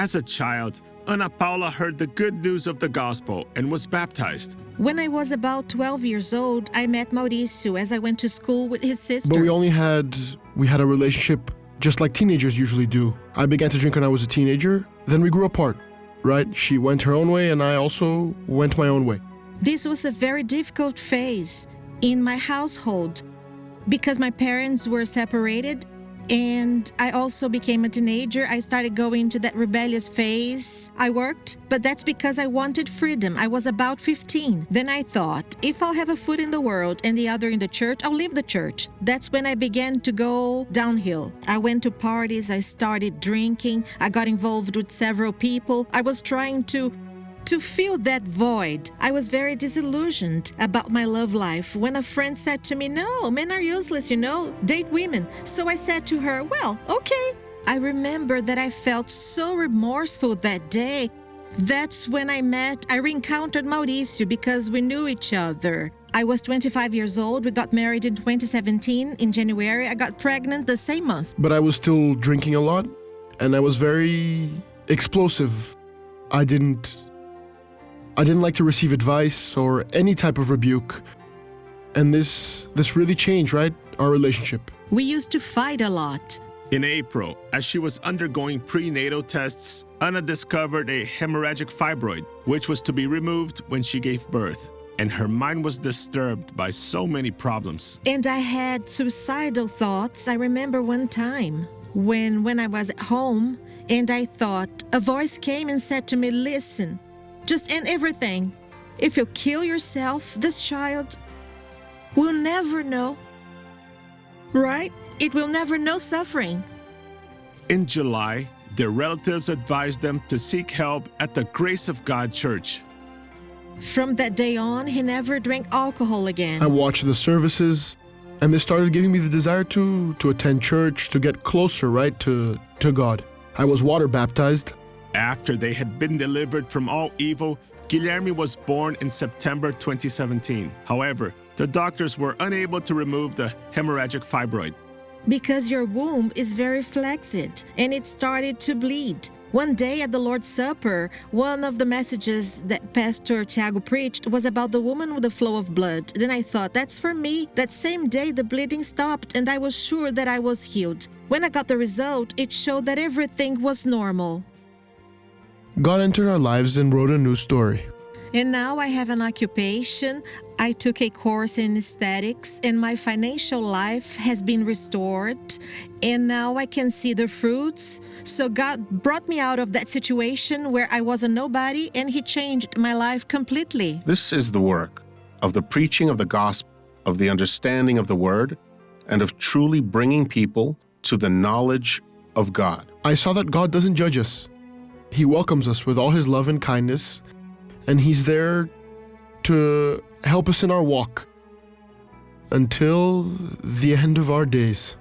As a child, Ana Paula heard the good news of the gospel and was baptized. When I was about 12 years old, I met Mauricio as I went to school with his sister. But we had a relationship just like teenagers usually do. I began to drink when I was a teenager, then we grew apart, right? She went her own way and I also went my own way. This was a very difficult phase in my household because my parents were separated and I also became a teenager. I started going into that rebellious phase. I worked, but that's because I wanted freedom. I was about 15. Then I thought, if I'll have a foot in the world and the other in the church, I'll leave the church. That's when I began to go downhill. I went to parties, I started drinking, I got involved with several people. I was trying to fill that void. I was very disillusioned about my love life when a friend said to me, "No, men are useless, date women." So I said to her, "Well, okay." I remember that I felt so remorseful that day. That's when I re-encountered Mauricio because we knew each other. I was 25 years old. We got married in 2017. In January, I got pregnant the same month. But I was still drinking a lot and I was very explosive. I didn't like to receive advice or any type of rebuke. And this really changed, right? Our relationship. We used to fight a lot. In April, as she was undergoing prenatal tests, Ana discovered a hemorrhagic fibroid, which was to be removed when she gave birth. And her mind was disturbed by so many problems. And I had suicidal thoughts. I remember one time when I was at home and I thought, a voice came and said to me, "Listen, just end everything. If you kill yourself, this child will never know, right? It will never know suffering." In July, their relatives advised them to seek help at the Grace of God Church. From that day on, he never drank alcohol again. I watched the services and they started giving me the desire to attend church, to get closer, right, to God. I was water baptized. After they had been delivered from all evil, Guilherme was born in September 2017. However, the doctors were unable to remove the hemorrhagic fibroid. Because your womb is very flexed and it started to bleed. One day at the Lord's Supper, one of the messages that Pastor Tiago preached was about the woman with the flow of blood. Then I thought, that's for me. That same day, the bleeding stopped and I was sure that I was healed. When I got the result, it showed that everything was normal. God entered our lives and wrote a new story. And now I have an occupation. I took a course in aesthetics and my financial life has been restored. And now I can see the fruits. So God brought me out of that situation where I was a nobody and He changed my life completely. This is the work of the preaching of the gospel, of the understanding of the word, and of truly bringing people to the knowledge of God. I saw that God doesn't judge us. He welcomes us with all His love and kindness, and He's there to help us in our walk until the end of our days.